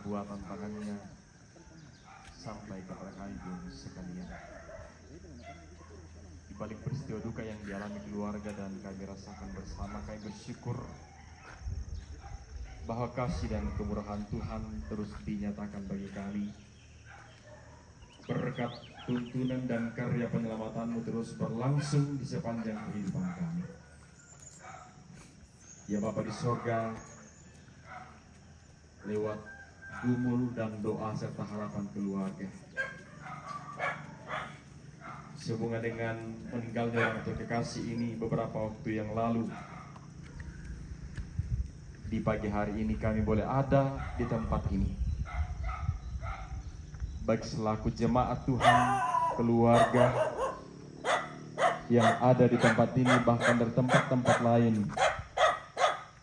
perbuatan tangannya sampai kepada kami sekalian. Di balik peristiwa duka yang dialami keluarga dan kami rasakan bersama, kami bersyukur bahwa kasih dan kemurahan Tuhan terus dinyatakan bagi kami. Berkat tuntunan dan karya penyelamatanmu terus berlangsung di sepanjang kehidupan kami. Ya Bapa di sorga, lewat gumul dan doa serta harapan keluarga, sehubungan dengan meninggalnya orang tua kekasih ini beberapa waktu yang lalu, di pagi hari ini kami boleh ada di tempat ini, baik selaku jemaat Tuhan, keluarga yang ada di tempat ini, bahkan dari tempat-tempat lain,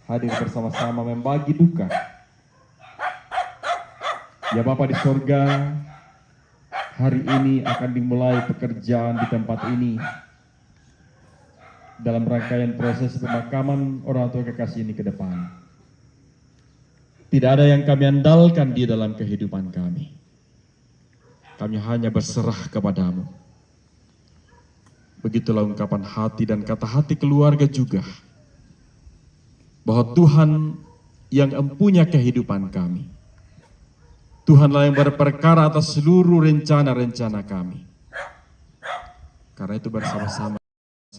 hadir bersama-sama membagi duka. Ya Bapa di sorga, hari ini akan dimulai pekerjaan di tempat ini dalam rangkaian proses pemakaman orang tua kekasih ini ke depan. Tidak ada yang kami andalkan di dalam kehidupan kami. Kami hanya berserah kepadamu. Begitulah ungkapan hati dan kata hati keluarga juga, bahwa Tuhan yang empunya kehidupan kami. Tuhanlah yang berperkara atas seluruh rencana-rencana kami. Karena itu bersama-sama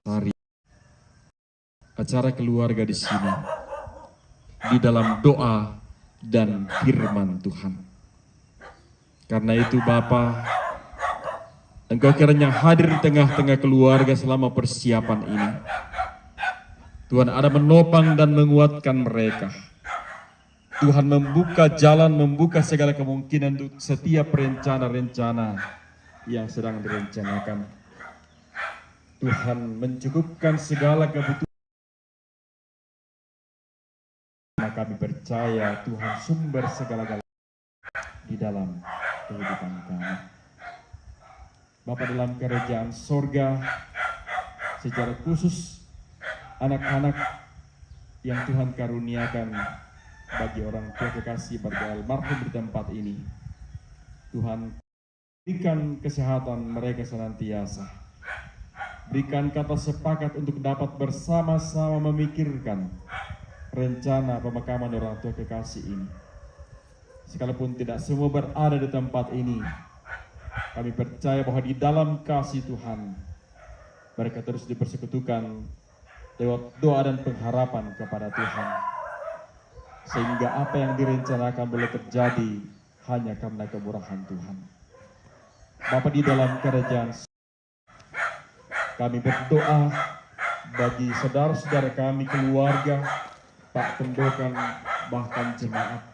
hari acara keluarga di sini, di dalam doa dan firman Tuhan. Karena itu Bapa, Engkau kiranya hadir di tengah-tengah keluarga selama persiapan ini. Tuhan ada menopang dan menguatkan mereka. Tuhan membuka jalan, membuka segala kemungkinan untuk setiap rencana-rencana yang sedang direncanakan. Tuhan mencukupkan segala kebutuhan. Kami percaya Tuhan sumber segala-galanya di dalam kehidupan kami. Bapa dalam kerajaan sorga, secara khusus anak-anak yang Tuhan karuniakan bagi orang tua kekasih, bagi almarhum di tempat ini, Tuhan berikan kesehatan mereka senantiasa. Berikan kata sepakat untuk dapat bersama-sama memikirkan rencana pemakaman orang tua kekasih ini. Sekalipun tidak semua berada di tempat ini, kami percaya bahwa di dalam kasih Tuhan mereka terus dipersekutukan lewat doa dan pengharapan kepada Tuhan, sehingga apa yang direncanakan boleh terjadi hanya karena kemurahan Tuhan. Bapa di dalam kerajaan, kami berdoa bagi saudara-saudara kami, keluarga, Pak Pendokan, bahkan jemaat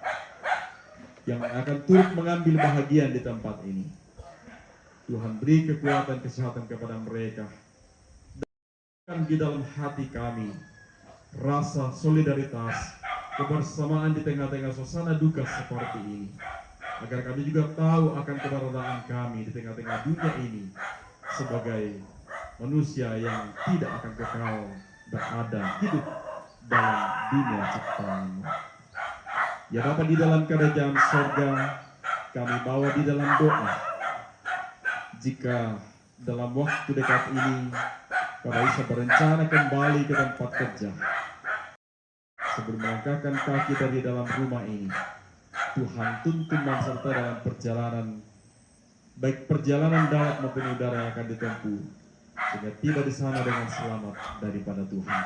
yang akan turut mengambil bahagian di tempat ini. Tuhan beri kekuatan, kesehatan kepada mereka. Dan di dalam hati kami rasa solidaritas, kebersamaan di tengah-tengah suasana duka seperti ini, agar kami juga tahu akan keberadaan kami di tengah-tengah dunia ini sebagai manusia yang tidak akan kekal berada hidup dalam dunia ciptaan. Ya Bapa di dalam kerajaan surga, kami bawa di dalam doa, jika dalam waktu dekat ini kami bisa berencana kembali ke tempat kerja, sebelum melangkahkan kaki dari dalam rumah ini, Tuhan tuntun dan serta dalam perjalanan, baik perjalanan darat maupun udara yang akan ditempuh, sehingga tiba di sana dengan selamat daripada Tuhan.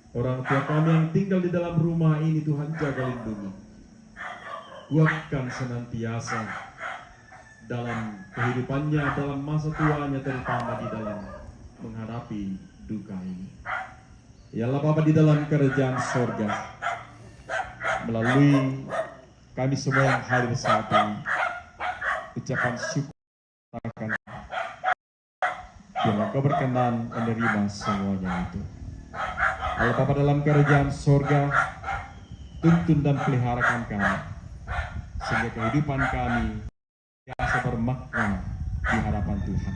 Orang tua kami yang tinggal di dalam rumah ini, Tuhan jaga lindungi, kuatkan senantiasa dalam kehidupannya, dalam masa tuanya, terutama di dalam menghadapi duka ini. Ya Allah Bapa di dalam kerajaan sorga, melalui kami semua yang hadir saat ini, ucapan syukur akan bila Kau berkenan menerima semuanya itu. Allah Bapa dalam kerajaan sorga, tuntun dan peliharakan kami, sehingga kehidupan kami biasa bermakna di hadapan Tuhan.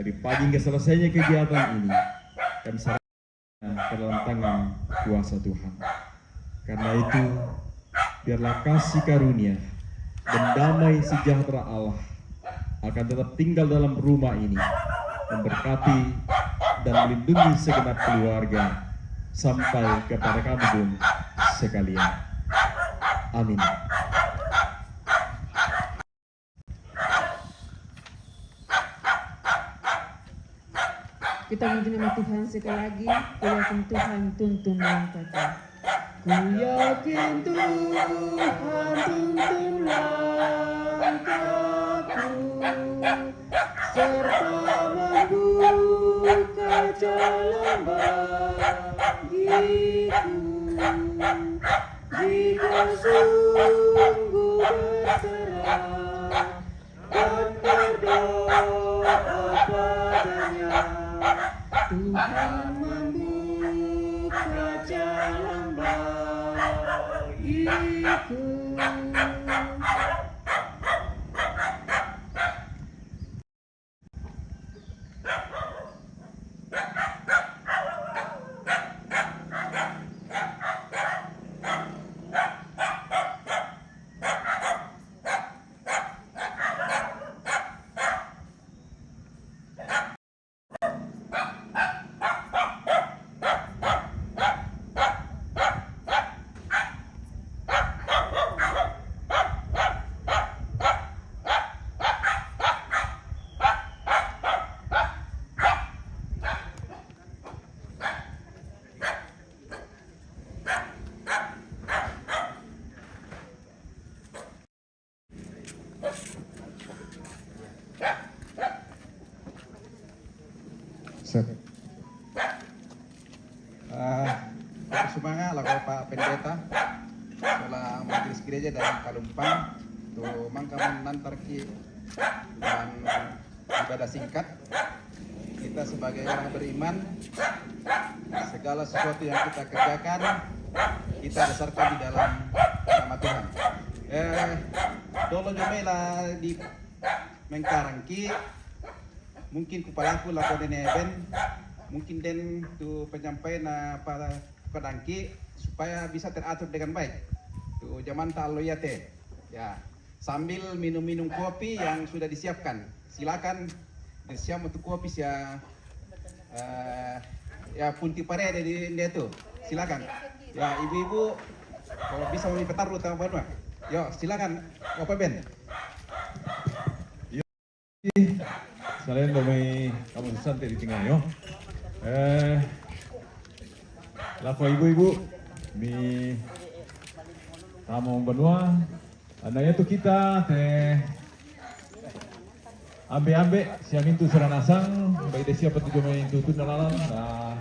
Dari pagi hingga selesainya kegiatan ini, kami serahkan ke dalam tangan kuasa Tuhan. Karena itu, biarlah kasih karunia dan damai sejahtera Allah akan tetap tinggal dalam rumah ini, memberkati dan melindungi segenap keluarga sampai kepada kami pun sekalian. Amin. Kita memuji nama Tuhan sekali lagi. Ku yakin Tuhan tuntun langkahku. Ku yakin Tuhan tuntun langkahku, serta membuka jalan bagiku. Jika sungguh berserah dan berdoa padanya, Tuhan membuka jalan bagiku. Semangat lah Pak Pendeta setelah majelis gereja dari Kalumpang tuh mangka menantar ki dan ibadah singkat. Kita sebagai orang beriman, segala sesuatu yang kita kerjakan kita dasarkan di dalam nama Tuhan. Dolo jomela di Mengkarang ki mungkin kupalaku lakukan event mungkin den tu penyampaian pada pedangki supaya bisa teratur dengan baik. Tu zaman taloyate ya, sambil minum-minum kopi yang sudah disiapkan. Silakan disiap untuk kopi ya ya punti parede di dia tu. Silakan. Ya ibu-ibu kalau bisa mau petarut sama Banua. Yo silakan Bapak Ben. Selain domai kamu santai di tengah yo. Lako ibu-ibu mi kamu benua anaknya tuh kita teh ambe-ambe siang itu seranasang baik deh siapa tuh main tutun nalalan nah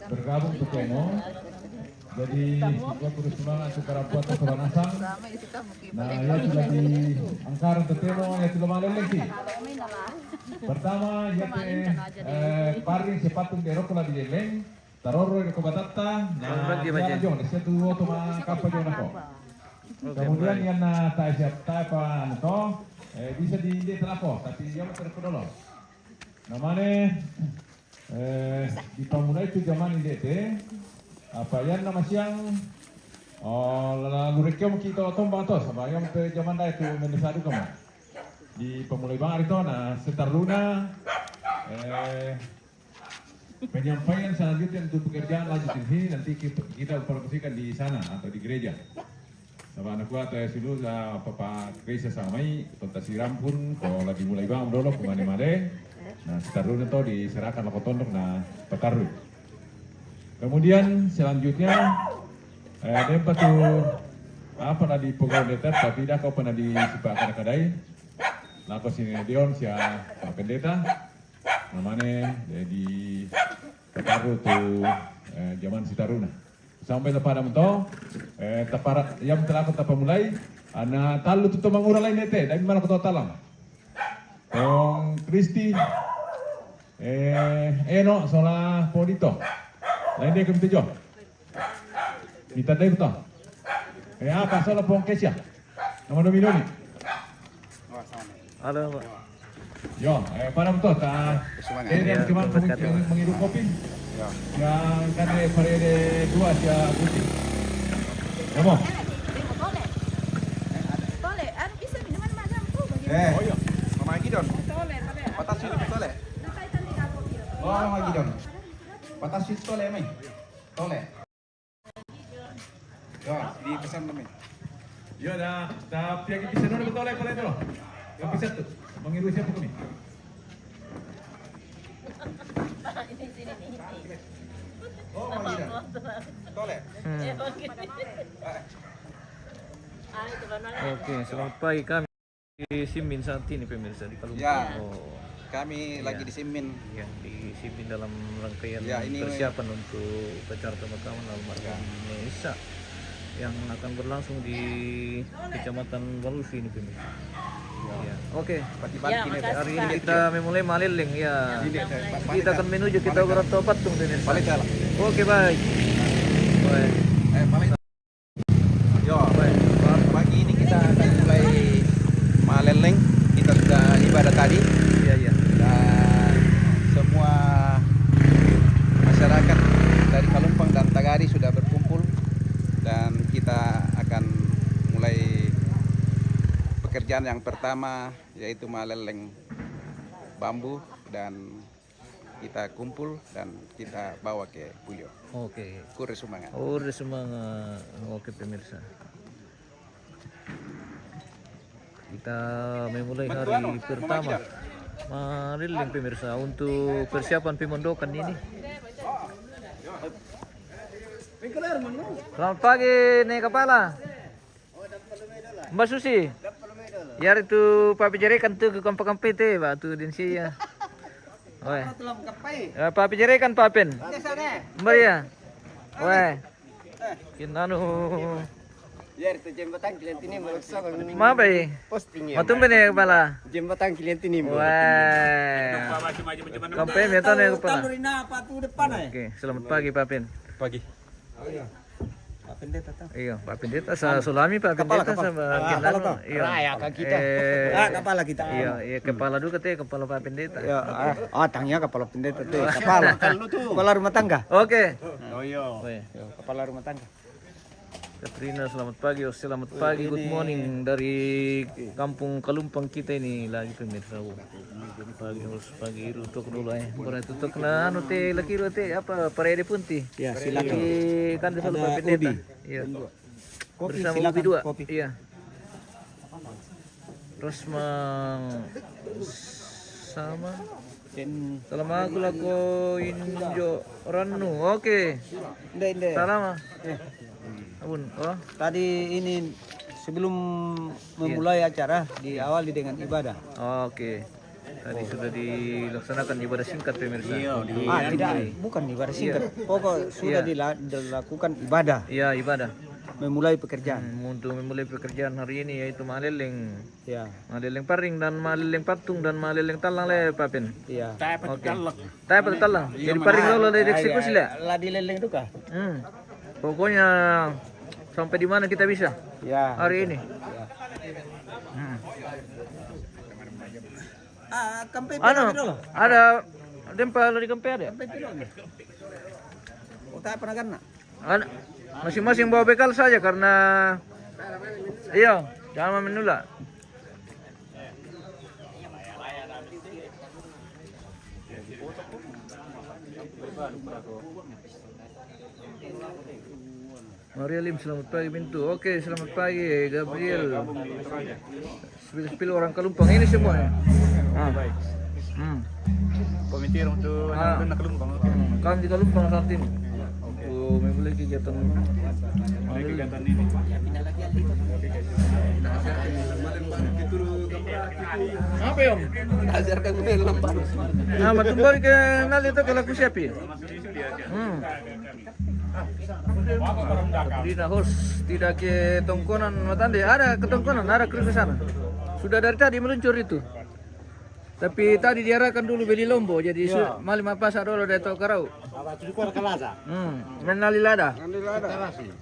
bergabung tuh kono jadi kita terus semangat tukar buat seranasang nah ya sudah di angkaran teteno ya sudah malam lagi pertama ya teh paring sepatu derok lah di jeleng taroro ko batata na jong sa tuwo to mga kapatid nako. Kemudian yan na tayo siya tayo pa ano to bisa di telapor tapi yan terpedolo. Namanya dipamulai itu zaman ini teh apa yan nama siang lalu rekom kita tombang to sama yang te zaman dah itu menesadu kamu di pemulai bang itu na setaruna penyampaian selanjutnya untuk pekerjaan lanjut ini nanti kita promosikan di sana atau di gereja. Sama anak gua atau dulu Papa Krisa samai kontasi rampun kalau lagi mulai bang dulu kemana-mana. Nah sekarang itu diserahkan laku tondok nah petaru. Kemudian selanjutnya dapat tuh apa tadi pegawai detap tapi dah kau pernah di sepak kadai. Laku sini Dion sia Pak Pendeta. Namanya jadi terparu tuh zaman Sitaruna sampai tepada mentok tepara yang telah kita mulai anak talu tuh mangura lain nete dari mana kota talang Tong Kristi Eno sola Podito lain dia kemite jo kita deh betul apa sola Pong Kesia nama Dominoni halo Pak. Yo, para betul tak? Yang cuma menghidup kopi. Yang kan parede dua sia putih. Kamu? Mama Gidon. Patah sweet tole. Oh, Mama Gidon. Patah sweet tole, Mai. Tole. Yo, dipesan Mai. Yo, dah pihak bisa dulu betul ya itu. Yang bisa tuh. Mengiru siapa kami? Oh, Mama Gidon. Tole. Oke, selamat pagi kami di Simin saat ini pemirsa di Kalumpang. Ya. Oh, Kami lagi di Simin. yang di Simin dalam rangkaian Ya, ini- persiapan untuk upacara pemakaman almarhum Nesa yang akan berlangsung di Kecamatan Walusi ini pemirsa. Ya. Oke, Pati-pati nih. hari ini kita memulai maliling ya. Ini, Kita akan menuju kita Gorontalo Patung pemirsa. balik jalan. Oke, baik. Baik. Balik. Yo, pagi ini kita akan mulai maleleng. Kita sudah ibadah tadi Iya, iya. dan semua masyarakat dari Kalumpang dan Tagari sudah berkumpul dan kita akan mulai pekerjaan yang pertama yaitu maleleng bambu dan kita kumpul dan kita bawa ke Puyo. Oke. Kure Sumangan. Oh, udah semangat. Oke pemirsa. Kita memulai hari pertama mariling pemirsa untuk persiapan pemondokan ini. Selamat pagi nih kepala. Mbak Susi. Ya itu Pak Pijerekan tuh ke kamp-kamp itu Pak tuh di sini ya. Weh. Pak Pijerekan Pak Pen. Mbak ya. Weh. Kinanu. Ya, itu jembatan Kilentini merasa Apa ya? posting Matum ya kepala. Jembatan Kilentini. Wah. Kampen ya tahu ya kepala. Rina patu depan Oke, selamat pagi Pak Pen. Pagi. Pak Pendeta tahu. Iya, Pak Pendeta sa Sulami Pak Pendeta sama Kinanu. Iya. Raya kan kita. Kepala kita. Iya, iya kepala dulu katanya kepala Pak Pendeta. Ya, tangnya kepala pendeta tuh. Kepala rumah tangga. Oke. Oh iya. Weh. Kepala rumah tangga. Katrina selamat pagi, selamat pagi, good morning dari kampung Kalumpang kita ini lagi pemirsa. Pagi harus pagi tutup dulu ya. Berat tutup na anu teh laki teh apa parede punti. Ya, Laki kan selalu Pak Pendeta. Iya. Kopi Bersama silakan. Ubi dua. Kopi. Iya. Terus sama Dan selama aku lakuin jo ranu. Oke. Inde. Salam. Abun. Oh. Tadi ini sebelum memulai acara diawali dengan ibadah. Oke. Tadi sudah dilaksanakan ibadah singkat pemirsa. Tidak, bukan ibadah singkat. Pokok sudah dilakukan ibadah, Iya, ibadah. memulai pekerjaan. Untuk memulai pekerjaan hari ini yaitu maleleng. Ya, Maleleng paring dan maleleng patung dan maleleng talang le Papen. iya. Oke. Tapi talang. Jadi paring lo dari eksekusi lah. Ladi leleng itu kah? Pokoknya sampai di mana kita bisa Ya. hari ini. Kampai Anu, ada tempel di Kempe ada. Oh, tak pernah kan? Ada. Masing-masing bawa bekal saja karena iya, jangan menolak. Maria Lim, selamat pagi Bintu. Oke, selamat pagi Gabriel. Spill orang Kalumpang ini semua. Baik. Komite untuk anak Kalumpang. Kami di Kalumpang saat ini. Untuk memulai kegiatan ini. apa ya Om? Ajarkan gue lempar. Nah, betul balik kenal itu kalau aku siapa ya? Tidak host, tidak ke tongkonan matande, ada ke tongkonan, ada kru ke sana. Sudah dari tadi meluncur itu. Tapi tadi diarahkan dulu beli lombo, jadi malim apa dulu dari Tokarau. Menali lada.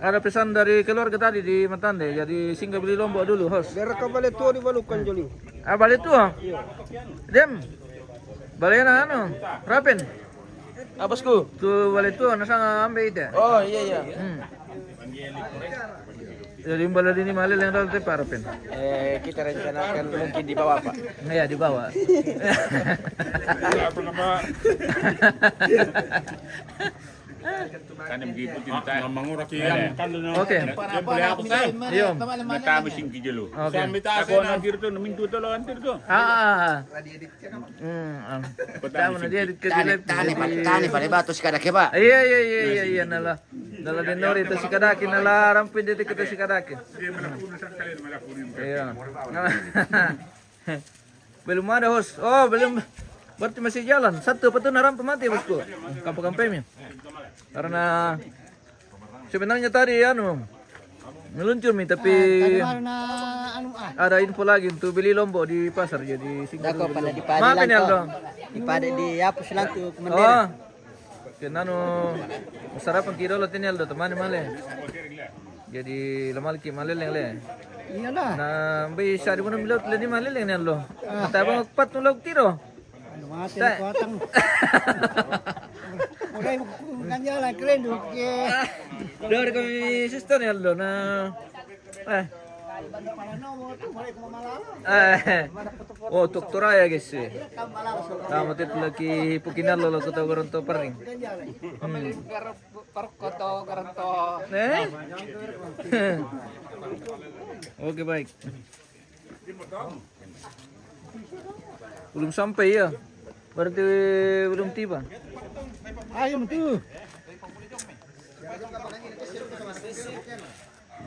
Ada pesan dari keluarga tadi di Matande, jadi singgah beli lombo dulu host. Biar kau balik tua dibalukan joli. Ah balik tua? Dem, balik na ano? Rapen? Abasku. Tu balik tua, nasa ambil itu. Oh iya iya. Jadi bala ini malil yang dalam teh parapen. Kita rencanakan mungkin di bawah Pak. Iya di bawah. Kan begitu tinta mangura kian kan Oke. boleh aku kan Iya. mata mesin kijelo Oke. sampai ta ako na dito mintu to lo antir to Ah. Tama na dia ke live. Tani pada batu si kadake Pak. Iya nala. Nala denori to si kadaki nala rampin dito kita si kadaki. Iya. Belum ada host. Oh, belum. Berarti masih jalan. Satu apa tuh narampa mati bosku. Kampung-kampungnya. Karena sebenarnya tadi meluncur nih tapi ada info lagi untuk beli lombok di pasar jadi Dako pada di padi maafin ya lang dong. Di padi di hapus lang tu Oh, kemendera. kenano sarapan kilo lo tinel do teman male. Jadi lamal ki male le. Iyalah. Nah, bisa di mana bilau tele ni male le lo. Tapi pat nulog tiro. Mati kuatang. Udah bukan jalan keren oke. Dari kami sister ya lo na. Oh, doktora ya guys. Kamu tuh lagi pukinan lo kota Goronto Pering. Perkoto Goronto. Oke baik. Belum sampai ya. Berarti belum tiba. Ayo tuh.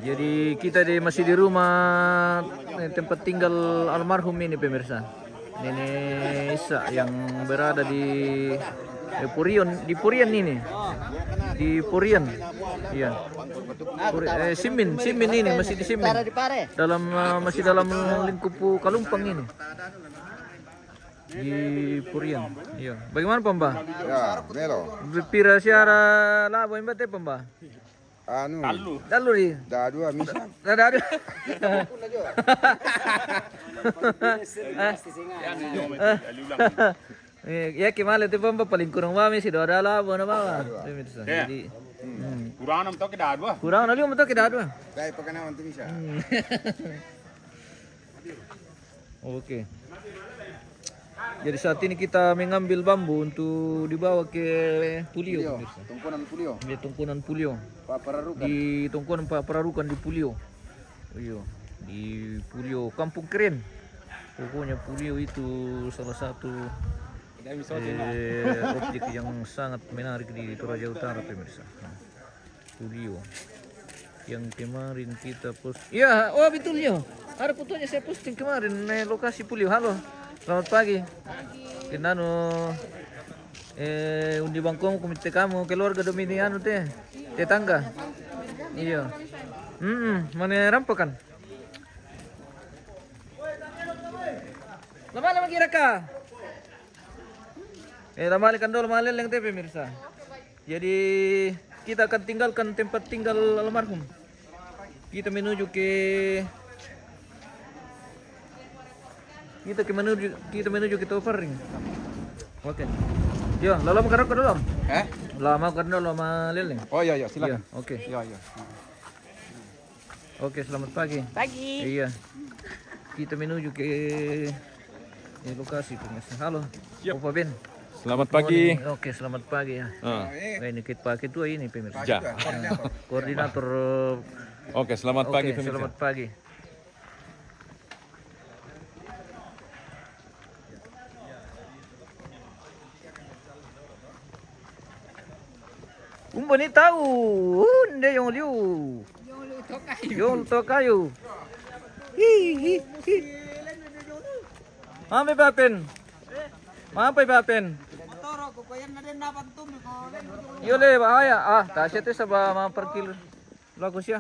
Jadi kita masih di rumah tempat tinggal almarhum ini pemirsa. Nenek Isa yang berada di Purian ini. Di Purian. Iya. Simin ini masih di Simin. Masih dalam lingkup Kalumpang ini. Di Purian. Iya. Bagaimana Pamba? Ya, melo. Pira siara labo yang bate Pamba? Anu, Dalu di. dah dua misa. Ada. Ya kemana tu Pamba paling kurang mami sih ada labo na bawa. Jadi kurang nam to ke da dua kurang nali mo to kita dua. Dai pakana untuk misa. Oke. Jadi saat ini kita mengambil bambu untuk dibawa ke Pulio. Tungkunan Pulio. Di Tungkunan Pulio. Pak Pararukan. Di Tungkunan Pak Perarukan di Pulio. Iya, di Pulio Kampung Keren. Pokoknya Pulio itu salah satu objek yang sangat menarik di Toraja Utara pemirsa. Pulio yang kemarin kita post. Iya, oh betul ya. Ada fotonya saya posting kemarin lokasi Pulio. Halo. Selamat pagi. Kinano undi bangkong komite kamu keluarga domini anu teh tetangga. Iya. Mana rampakan? Lama kira ka? Lamalikan dulu malel yang teh pemirsa. Jadi kita akan tinggalkan tempat tinggal almarhum. Kita menuju ke ke Topering. Oke. Yo, lama makan rokok dulu. Lama makan dulu sama Leleng. Oh iya, Iya, silakan. oke. Iya. Oke, selamat pagi. Pagi. Iya. Kita menuju ke lokasi pemirsa. Halo. Opa Ben. Selamat pagi. Oke, selamat pagi ya. Ini kita pakai tua ini pemirsa. Ya. Koordinator. Oke, selamat pagi Oke, pemirsa. selamat pagi. Umbo ni tahu. Hunde yang liu. Yung tokayo. Hi. Mamay Papen. Yole bahaya. Tasya tu sa mga parkil. Lago siya.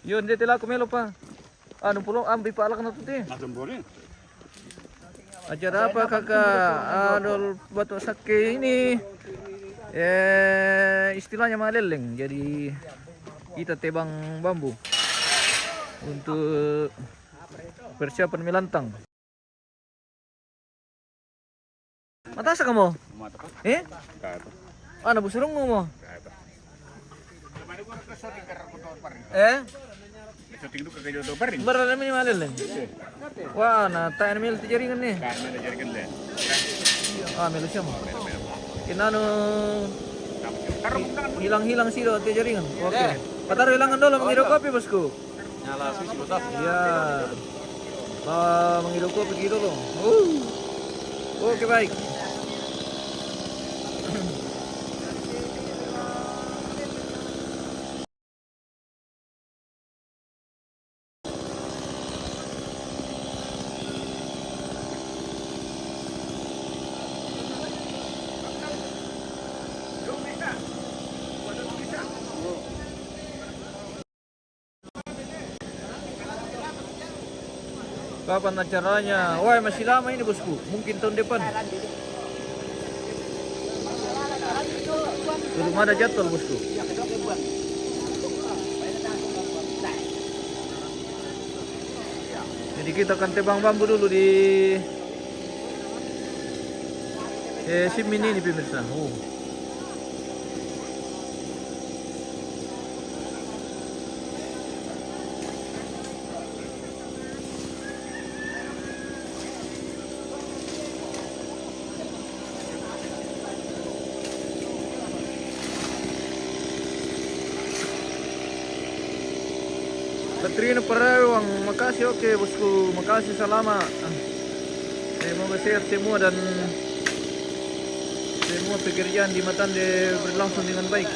Yun, di tila kumelo pa. Ano pulong ambi pa alak na tuti. Acara apa kakak Adol Batu Sake ini istilahnya maleleng. Jadi kita tebang bambu untuk persiapan melantang. Matasa kamu? Ano busurong mo? Syuting itu kagak jodoh paring. Berapa minimal lang? Wah, na tayo mil ti jaringan ni. Kan ada jarikan le. Ah, melo siya mo. Kinano hilang-hilang silo ti jaringan. Okay. Pataro ilangan dolo mangiro kopi bosku. Nyala susi botas. Iya. Mangiro kopi gitu loh. Oke baik. Kapan acaranya? Wah, masih lama ini bosku. Mungkin tahun depan. Belum ada jadwal bosku. Jadi kita akan tebang bambu dulu di sim ini nih pemirsa. Katrina Parawang, makasih oke bosku, makasih selama. Semoga sehat semua dan semua pekerjaan di Matande berlangsung dengan baik.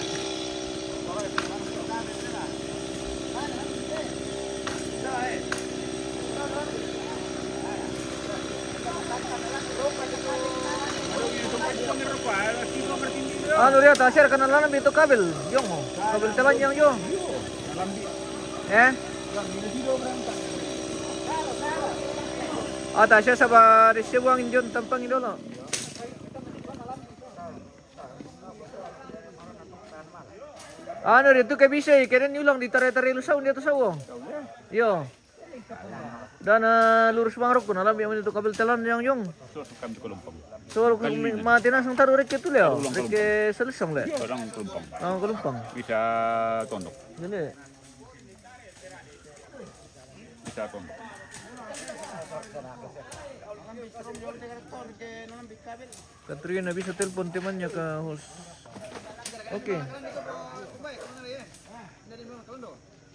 Anu lihat hasil kenalan itu kabel, yong, kabel telanjang yong. Tasya sabar siya injon tampang idolo. Ano dito kay Bisay, kailan ulang ditare-tare lusaw dito sa uwo. Yo. Dan lurus bangrok ko nalam yung dito kabel talan yang yung. Kami kelompok. So mati na sang taruh rek itu leo. Rek selusang le. Orang kelompok. Kelumpang. Bisa tondok. Gini. Bisa tondok. Katrina bisa telepon temannya ke host. Oke.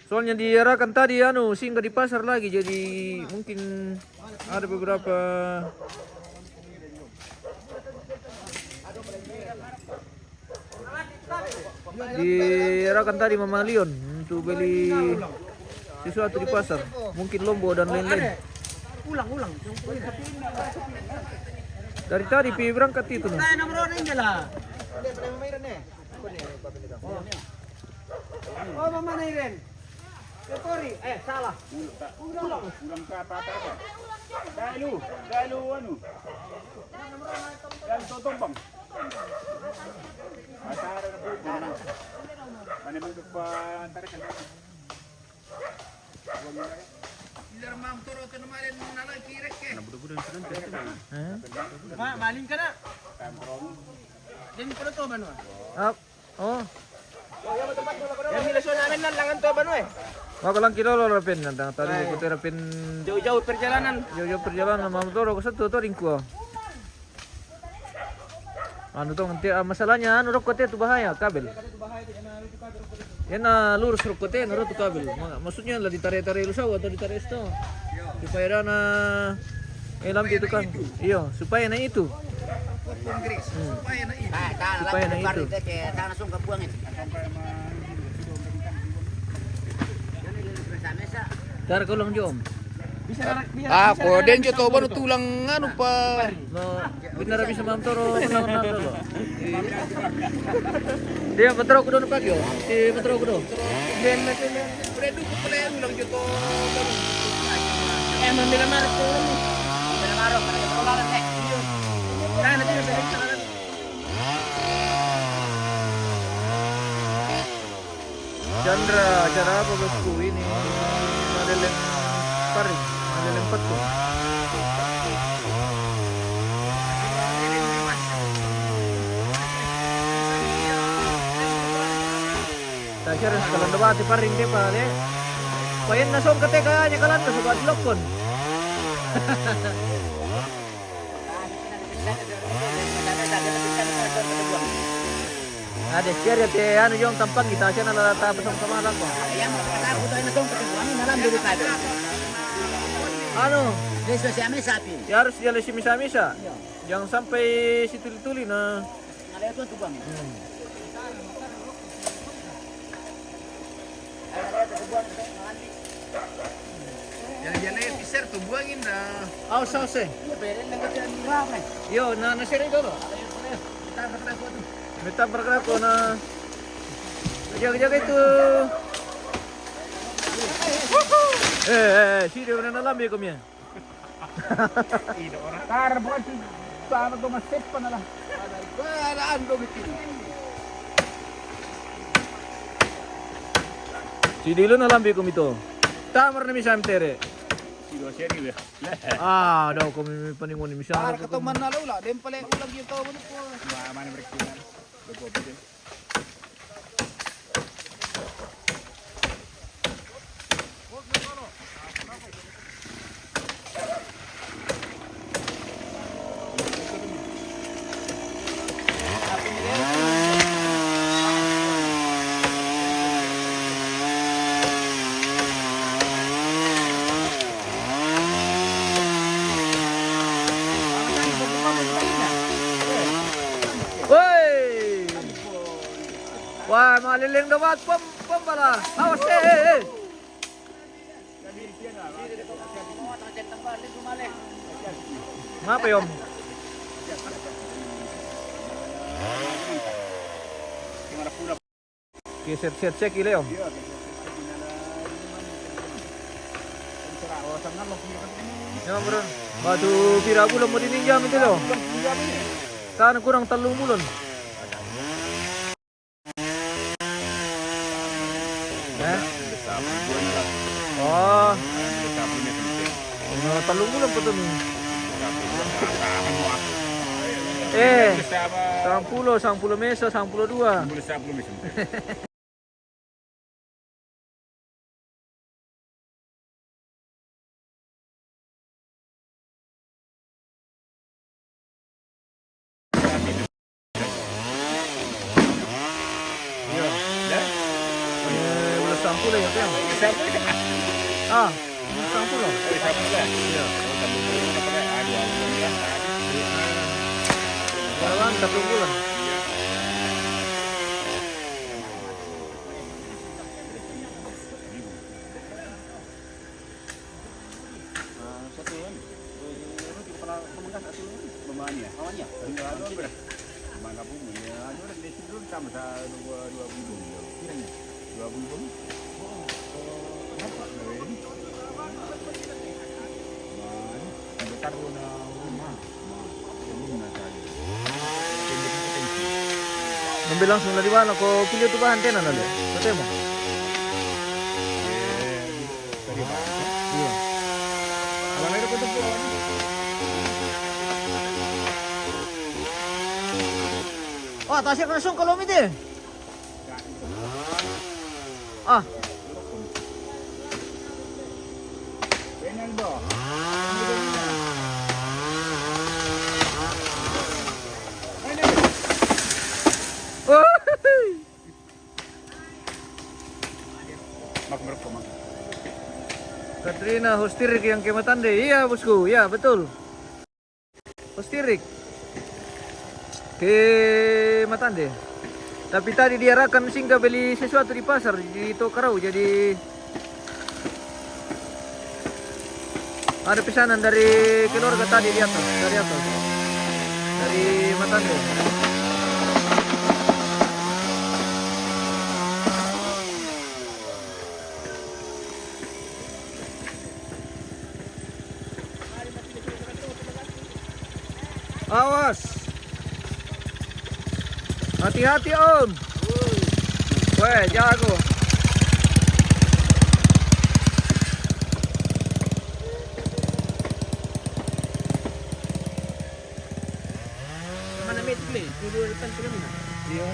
Soalnya diarahkan tadi singgah di pasar lagi, jadi mungkin ada beberapa diarahkan tadi Mama Leon untuk beli sesuatu di pasar, mungkin lombo dan lain-lain. Ulang. Dari tadi pi berangkat itu nih. Oh, Mama Nairen. Sorry, salah. Ulang ke apa-apa. Dahulu anu. Dan totombang. Atar na po. Ano mo pa antarakan. Mam turo to naman nalay kirek ke. Maling ka na. Din pala to bano. Oh. Yang milasyon namin langan to bano Wako lang kilolo rapin nandang tadi ko terapin Jauh-jauh perjalanan. jauh perjalanan mamtoro ko satu to ringko. Anu to nanti masalahnya anu rokot itu bahaya kabel. Yan lurus rokot itu naruh tuh kabel. Maksudnya lah ditarik-tarik lusaw atau ditarik itu. Supaya na lampu itu kan. Iya, supaya na itu. Supaya na itu. langsung ke buangin. Dar ko lang jom. Ako din to baru tulang anu pa. No, benar bisa mamtoro na dolo. Dia matro ko doon pagyo. Si matro ko doon. Den mesin. Predu ko pala ulang to. Mamila marok ko. Mamila marok para ke tolaran nek. Nah, nanti balik tolaran. Chandra, acara apa bosku ini? Madeleng Paring, Madeleng Patu. Tasya rin kalan dawati pa rin di pa di. Payan na song kate kanya kalan ka subat lokon. Ada share ya te ano yung tampang kita siya nalalata pa sama lang ko. Ano? Ya harus jalan si misa-misa. Jangan sampai si tuli-tuli na. Jalan-jalan yang besar tuh buangin dah. Aus eh. Yo, na share ito no. Meta bergerak ko na. Jaga-jaga itu. Sini udah nalambi ko miya. Kar, bukan sih. Sana tuh masip pa na lang. Paraan dong itu. Si Dilo nalambi ko mito. Tamar na misam tere. Situasi ini deh. Ah, daw ko may paningon ni misam. Para keteman na lah, dem pala ulang gitu mo po. Mana mereka? Betul betul. Woi. Wah, maliling dawat pom pala. Awas eh. Mapa yom? Kiset cek ile yom. Ya bro, batu pira bulan mau dininjam itu loh. Kan kurang 3 bulan. Oh. 3 bulan po nih. 10 mesa, 12. Ulas 10 ya, Tiang. Ah, 10. Jalan 3 bulan. Ngambil langsung dari mana? Kau pilih tuh bahan tenan lalu. Ketemu. Iya. Kalau mereka tuh oh, tasnya langsung kalau mite. Ah. Katrina Hostirik yang kematande. Iya bosku, ya betul. Hostirik ke Matande. Tapi tadi diarahkan singgah beli sesuatu di pasar di Tokarau, jadi ada pesanan dari keluarga tadi di atas, dari Matande. Awas. Hati-hati om. Weh, jago. Mana meet play? Dulu depan film. Iya.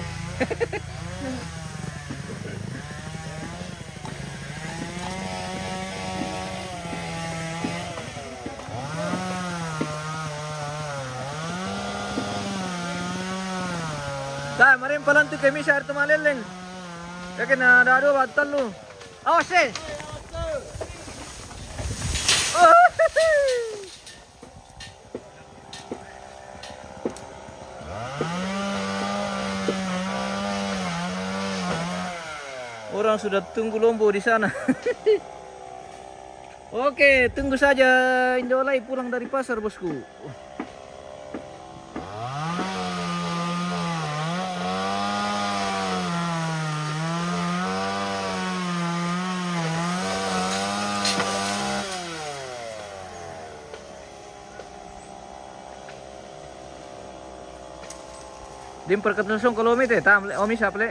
Sa, marin palang tu kami sa arto malilin. Kaya na dado batal lu. Awas eh. Oh, orang sudah tunggu lombo di sana. Oke, tunggu saja Indolai pulang dari pasar, bosku. Dim perketusong kolomit tam omi saple.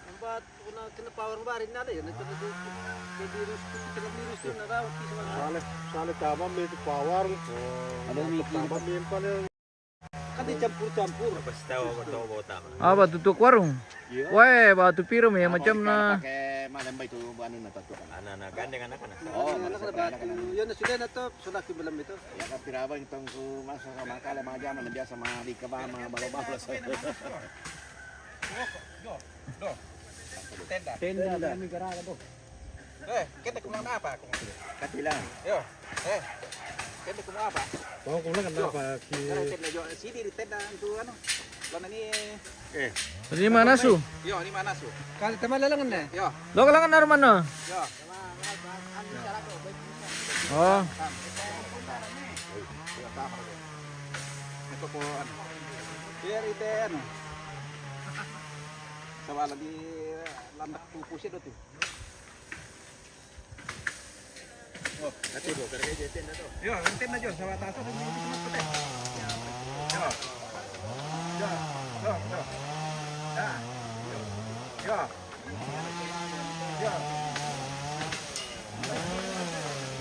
Tempat kena power barin ada ya, nanti jadi virus na daw. Sale tama may power. Ano Tama may pala. kan dicampur-campur. Apa tutup warung? Wah, batu piro ya macam na. Pakai malembay itu ano na tato kan. Anak gandeng anak. Oh, yun na sudah na to, sudah kibalam ito. Ya kapiraba itong ku masa sama kala mga jaman na biasa mga di ka ba mga balo-balo sa. Tenda na mi garaga to. Kita kemana apa? Katila. Yo, kita kemana apa? Mau kulang kenapa? Karena tenda yo, sini di tenda itu ano. Lana ni, Di mana su? yo ni mana su? Kali tamalalangan na. Yo, Lo kalangan naruman no? yo. Oh, Ito po ano. Here ite ano. Sawala di landak pupu siya doon. Oh, Katibo, karga tenda to. yo, ang tenda yo, sa taas doon. Yo.